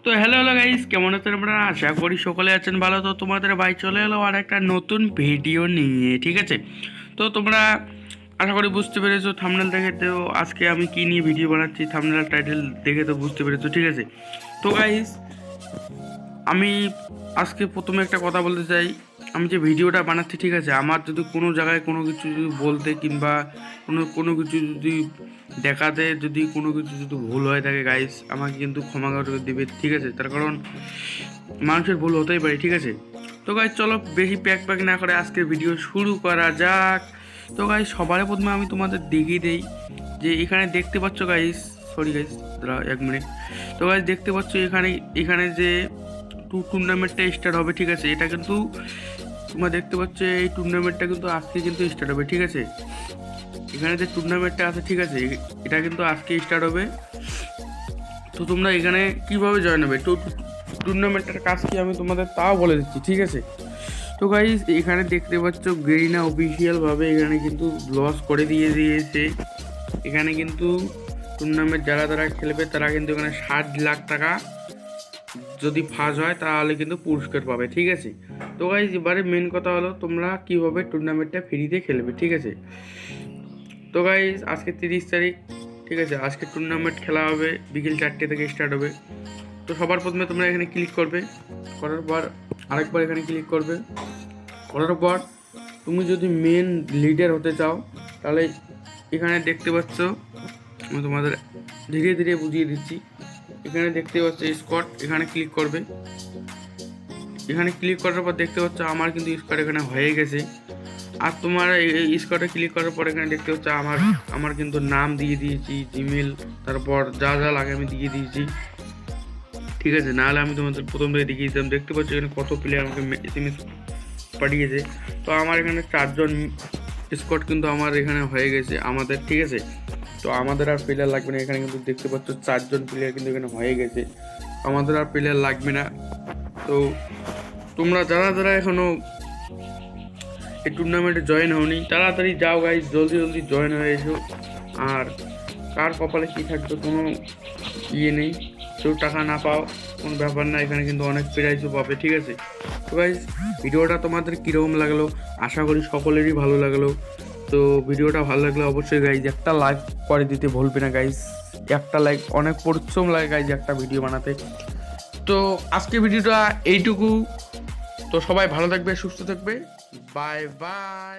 তো hello guys, কেমন আছেন আপনারা? আশা করি সকলে আছেন ভালো। তো তোমাদের ভাই চলে এলো আর একটা নতুন ভিডিও নিয়ে, ঠিক আছে? তো তোমরা আশা করি বুঝতে পেরেছো থাম্বনেল দেখে। তো আজকে আমি কি নিয়ে ভিডিও বানাচ্ছি, থাম্বনেল টাইটেল দেখে তো বুঝতে পেরেছো, ঠিক আছে? তো গাইস, আমি আজকে প্রথমে একটা কথা বলতে চাই। আমি যে ভিডিওটা বানাচ্ছি, ঠিক আছে, আমার যদি কোনো জায়গায় কোনো কিছু যদি বলতে কিংবা কোনো কিছু যদি দেখাতে যদি কোনো কিছু যদি ভুল হয়ে থাকে গাইস, আমাকে কিন্তু ক্ষমা করে দেবে, ঠিক আছে? তার কারণ মানুষের ভুল হতেই পারে, ঠিক আছে? তো গাইস চলো বেশি প্যাক না করে আজকে ভিডিও শুরু করা যাক। তো গাইস সবার প্রথমে আমি তোমাদের দেখিয়ে দেই যে এখানে দেখতে পাচ্ছ গাইস, সরি গাইস দাঁড়াও 1 মিনিট। তো গাইস দেখতে পাচ্ছ এখানে যে টুর্নামেন্টটা স্টার্ট হবে, ঠিক আছে? এটা কিন্তু তোমরা দেখতে পাচ্ছ এই টুর্নামেন্টটা কিন্তু আজকে কিন্তু স্টার্ট হবে, ঠিক আছে? এখানে যে টুর্নামেন্টটা আছে, ঠিক আছে, এটা কিন্তু আজকে স্টার্ট হবে। তো তোমরা এখানে কিভাবে জয়েন হবে, তো টুর্নামেন্টের কাজ কি আমি তোমাদের তাও বলে দিচ্ছি, ঠিক আছে? তো গাইস এখানে দেখতে পাচ্ছ গেরিনা অফিসিয়ালভাবে এখানে কিন্তু লস করে দিয়েছে। এখানে কিন্তু টুর্নামেন্ট যারা খেলবে তারা কিন্তু এখানে 60 লাখ টাকা যদি ফার্স্ট হয় তাহলে কিন্তু পুরস্কার পাবে, ঠিক আছে? তো গাইস এবারে মেন কথা হলো তোমরা কীভাবে টুর্নামেন্টটা ফ্রিতে খেলবে, ঠিক আছে? তো গাইস আজকে 30 তারিখ, ঠিক আছে? আজকে টুর্নামেন্ট খেলা হবে, বিকেল 4টে থেকে স্টার্ট হবে। তো সবার প্রথমে তোমরা এখানে ক্লিক করবে, করার পর আরেকবার এখানে ক্লিক করবে, করার পর তুমি যদি মেন লিডার হতে চাও তাহলে এখানে দেখতে পাচ্ছ, আমি তোমাদের ধীরে ধীরে বুঝিয়ে দিচ্ছি। এখানে দেখতে পাচ্ছ স্কট, এখানে ক্লিক করবে। এখানে ক্লিক করার পর দেখতে পাচ্ছ আমার কিন্তু স্কট এখানে হয়ে গেছে। আর তোমার এই স্কটে ক্লিক করার পর এখানে দেখতে পাচ্ছ আমার কিন্তু নাম দিয়ে দিয়েছি, জিমেল, তারপর যা লাগে আমি দিয়ে দিয়েছি, ঠিক আছে? নাহলে আমি তোমাদের প্রথম থেকে দেখিয়ে দিতাম। দেখতে পাচ্ছ এখানে কত প্লেয়ার আমাকে SMS পাঠিয়েছে। তো আমার এখানে 4জন স্কট কিন্তু আমার এখানে হয়ে গেছে আমাদের, ঠিক আছে? তো আমাদের আর প্লেয়ার লাগবে না। এখানে কিন্তু দেখতে পাচ্ছ 4জন প্লেয়ার কিন্তু এখানে হয়ে গেছে, আমাদের আর প্লেয়ার লাগবে না। তো তোমরা যারা এখনো এই টুর্নামেন্টে জয়েন হওনি তাড়াতাড়ি যাও গাইজ, জলদি জয়েন হয়ে এসো। আর কার কপালে কী থাকবে কোনো ইয়ে নেই, কেউ টাকা না পাও কোনো ব্যাপার না, এখানে কিন্তু অনেক প্রাইজও পাবে, ঠিক আছে? তো গাইজ ভিডিওটা তোমাদের কীরকম লাগলো, আশা করি সকলেরই ভালো লাগলো। তো ভিডিওটা ভালো লাগলে অবশ্যই গাইজ একটা লাইক করে দিতে ভুলবে না গাইজ। একটা লাইক অনেক পরিশ্রম লাগে গাইজ একটা ভিডিও বানাতে। তো আজকে ভিডিওটা এইটুকু। তো সবাই ভালো থাকবে, সুস্থ থাকবে, বাই বাই।